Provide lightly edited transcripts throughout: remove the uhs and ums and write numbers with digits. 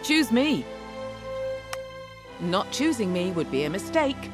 Choose me. Not choosing me would be a mistake.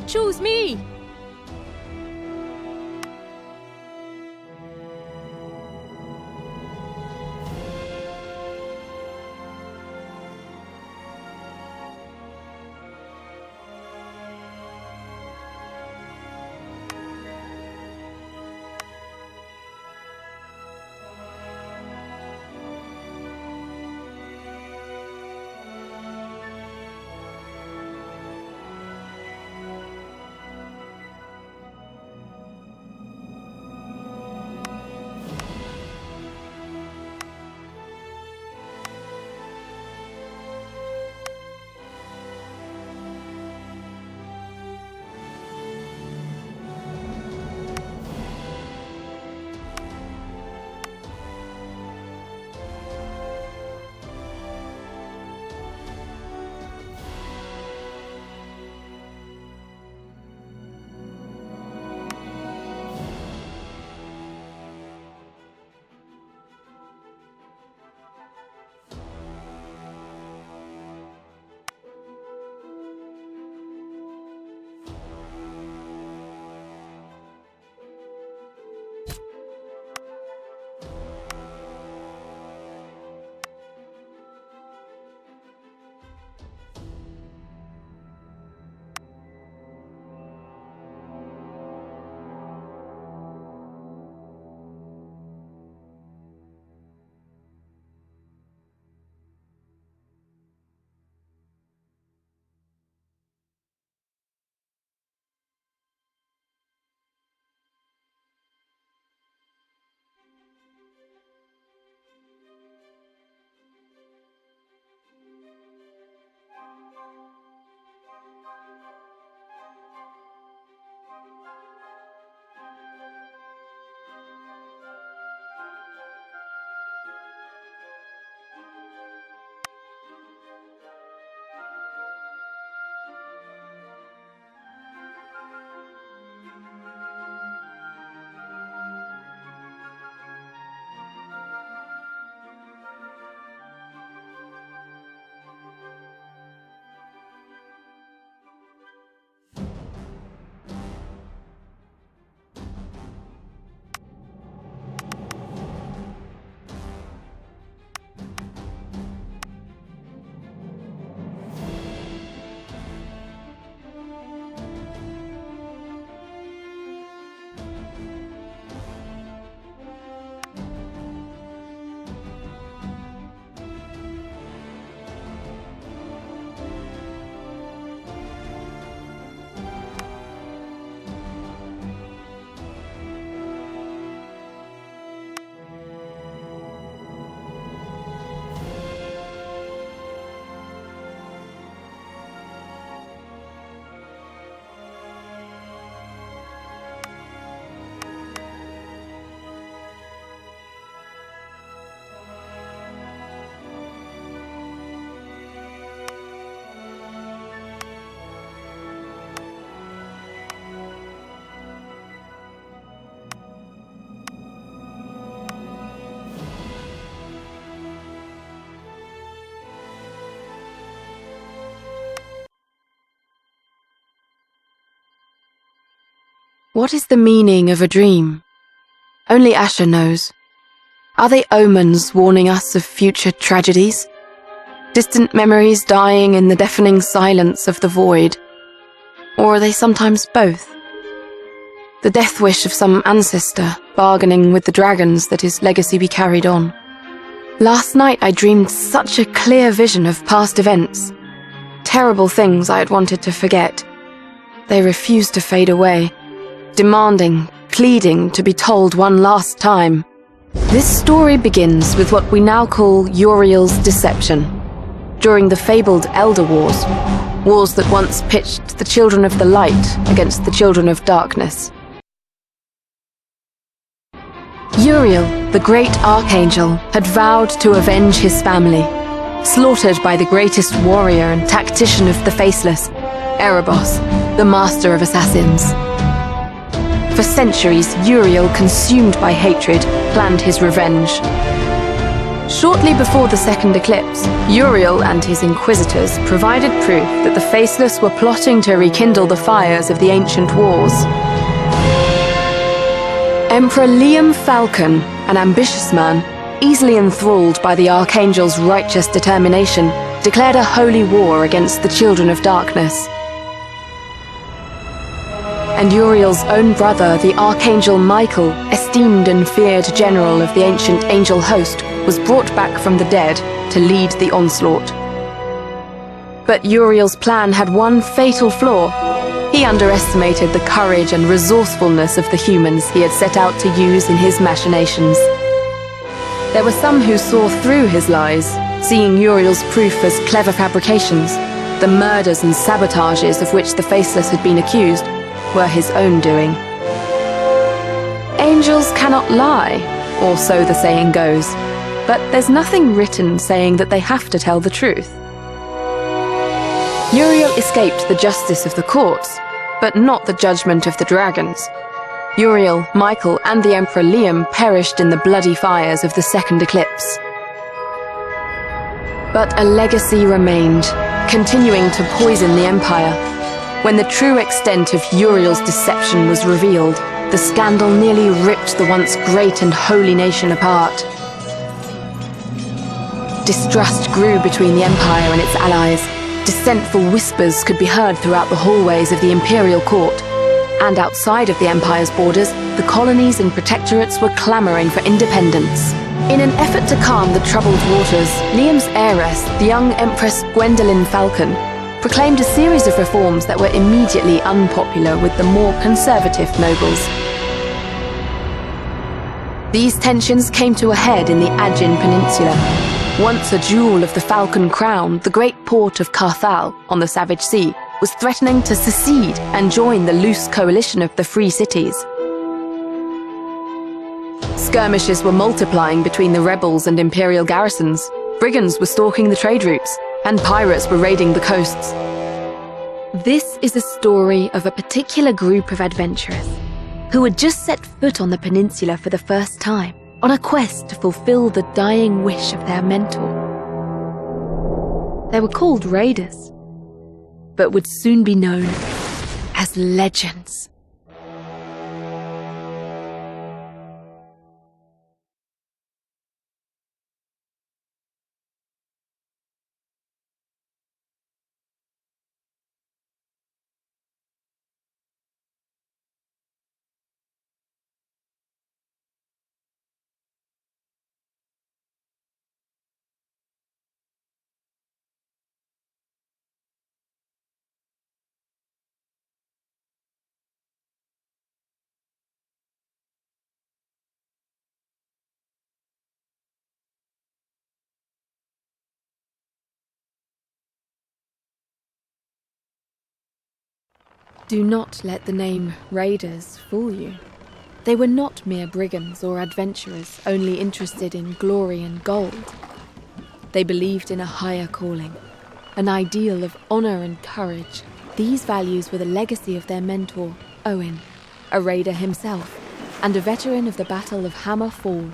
Choose me! What is the meaning of a dream? Only Asher knows. Are they omens warning us of future tragedies? Distant memories dying in the deafening silence of the void? Or are they sometimes both? The death wish of some ancestor bargaining with the dragons that his legacy be carried on. Last night I dreamed such a clear vision of past events. Terrible things I had wanted to forget. They refused to fade away, demanding, pleading to be told one last time. This story begins with what we now call Uriel's deception. During the fabled Elder Wars, wars that once pitched the children of the light against the children of darkness. Uriel, the great archangel, had vowed to avenge his family, slaughtered by the greatest warrior and tactician of the Faceless, Erebos, the master of assassins. For centuries, Uriel, consumed by hatred, planned his revenge. Shortly before the second eclipse, Uriel and his inquisitors provided proof that the Faceless were plotting to rekindle the fires of the ancient wars. Emperor Liam Falcon, an ambitious man, easily enthralled by the Archangel's righteous determination, declared a holy war against the children of darkness. And Uriel's own brother, the Archangel Michael, esteemed and feared general of the ancient angel host, was brought back from the dead to lead the onslaught. But Uriel's plan had one fatal flaw. He underestimated the courage and resourcefulness of the humans he had set out to use in his machinations. There were some who saw through his lies, seeing Uriel's proof as clever fabrications. The murders and sabotages of which the Faceless had been accused were his own doing. Angels cannot lie, or so the saying goes, but there's nothing written saying that they have to tell the truth. Uriel escaped the justice of the courts, but not the judgment of the dragons. Uriel, Michael, and the Emperor Liam perished in the bloody fires of the second eclipse. But a legacy remained, continuing to poison the Empire. When the true extent of Uriel's deception was revealed, the scandal nearly ripped the once great and holy nation apart. Distrust grew between the Empire and its allies. Dissentful whispers could be heard throughout the hallways of the Imperial Court. And outside of the Empire's borders, the colonies and protectorates were clamoring for independence. In an effort to calm the troubled waters, Liam's heiress, the young Empress Gwendolyn Falcon, proclaimed a series of reforms that were immediately unpopular with the more conservative nobles. These tensions came to a head in the Aegean Peninsula. Once a jewel of the Falcon Crown, the great port of Carthal on the Savage Sea was threatening to secede and join the loose coalition of the Free Cities. Skirmishes were multiplying between the rebels and imperial garrisons. Brigands were stalking the trade routes, and pirates were raiding the coasts. This is a story of a particular group of adventurers who had just set foot on the peninsula for the first time, on a quest to fulfill the dying wish of their mentor. They were called raiders, but would soon be known as legends. Do not let the name Raiders fool you. They were not mere brigands or adventurers only interested in glory and gold. They believed in a higher calling, an ideal of honour and courage. These values were the legacy of their mentor, Owen, a raider himself, and a veteran of the Battle of Hammer Fall.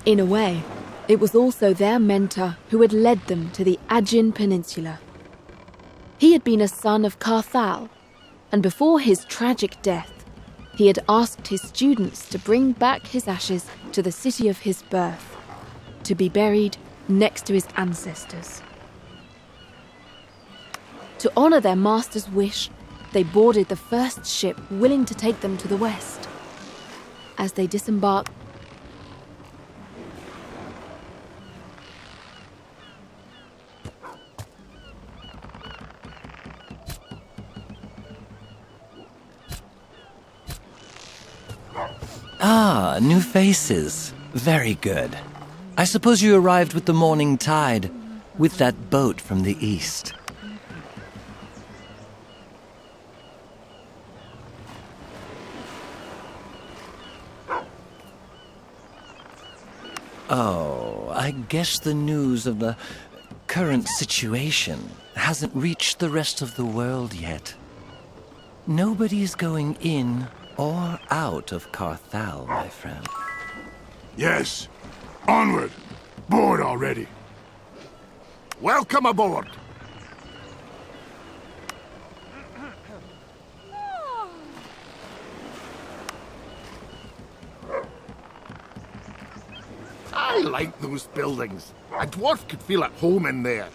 In a way, it was also their mentor who had led them to the Aegean Peninsula. He had been a son of Carthal, and before his tragic death, he had asked his students to bring back his ashes to the city of his birth, to be buried next to his ancestors. To honour their master's wish, they boarded the first ship willing to take them to the west. As they disembarked, Ah, new faces. Very good. I suppose you arrived with the morning tide, with that boat from the east. Oh, I guess the news of the current situation hasn't reached the rest of the world yet. Nobody's going in or out of Carthal, my friend. Yes. Onward. Board already. Welcome aboard. I like those buildings. A dwarf could feel at home in there.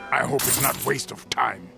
I hope it's not waste of time.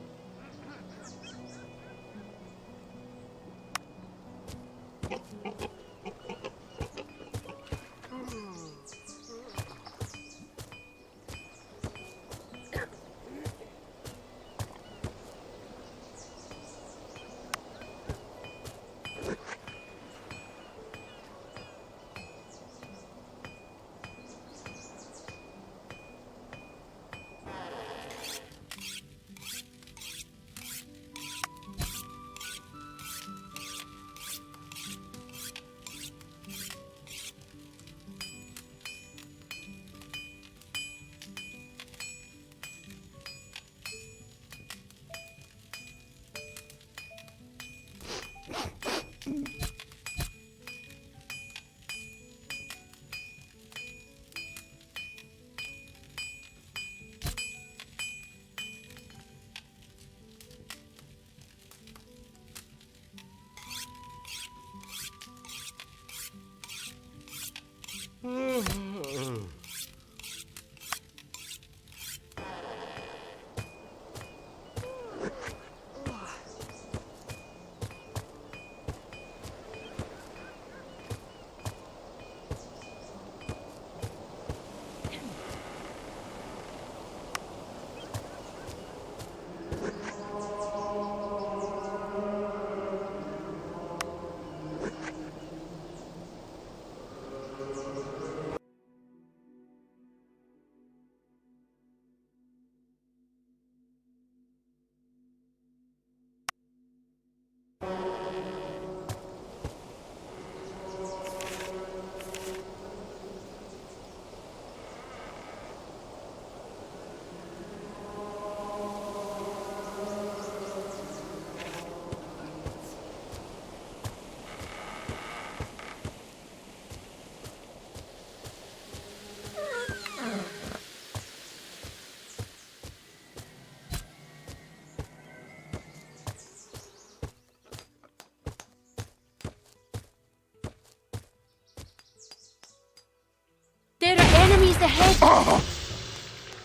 ahead.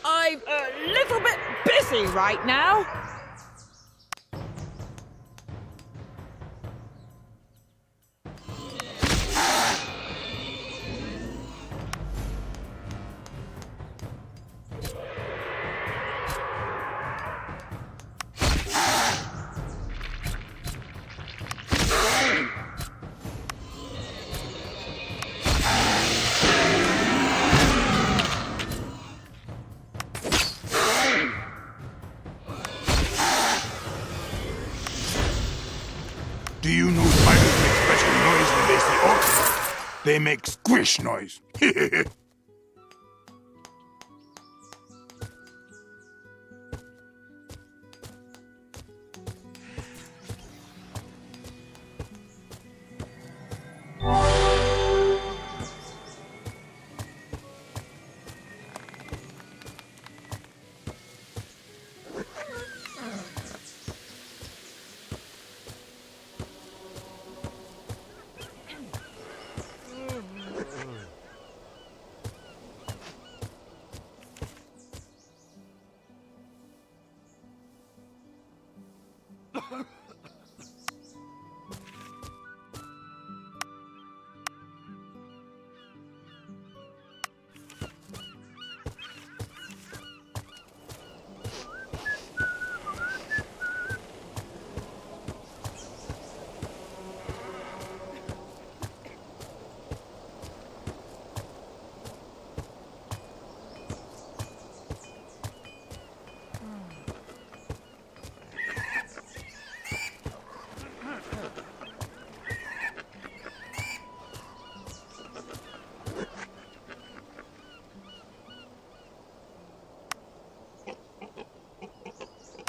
I'm a little bit busy right now. Do you know spiders make special noise when they see orcs? They make squish noise.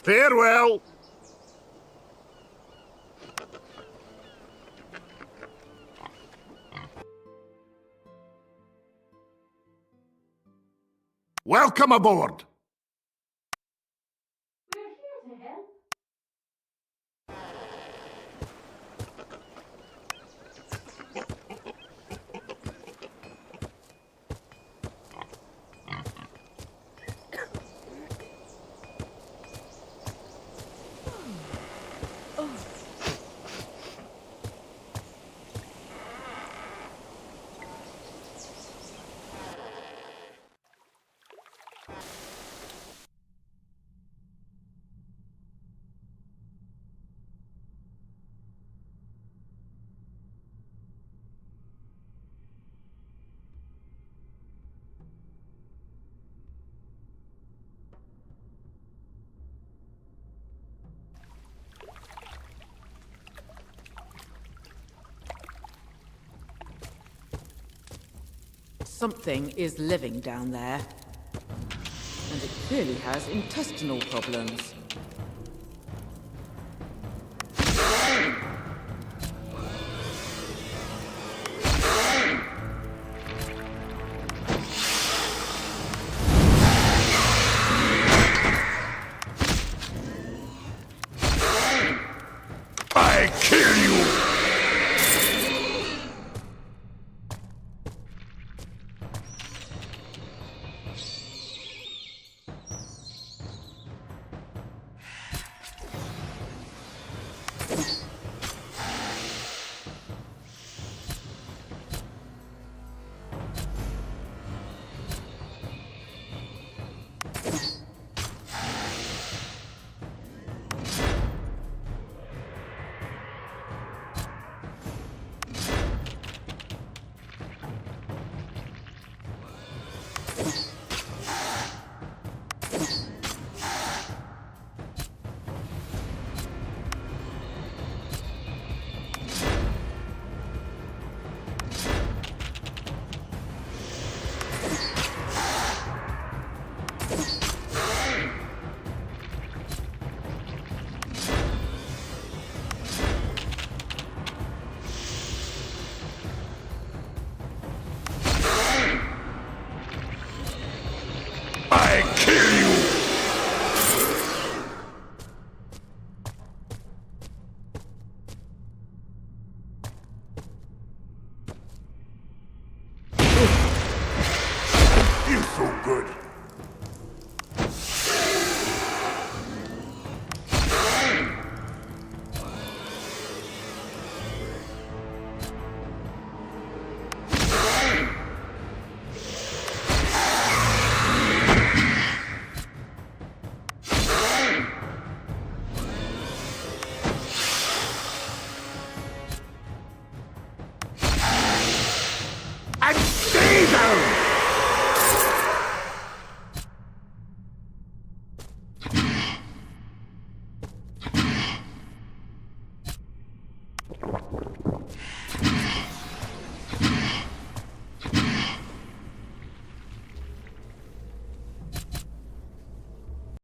Farewell! Welcome aboard! Something is living down there. And it clearly has intestinal problems.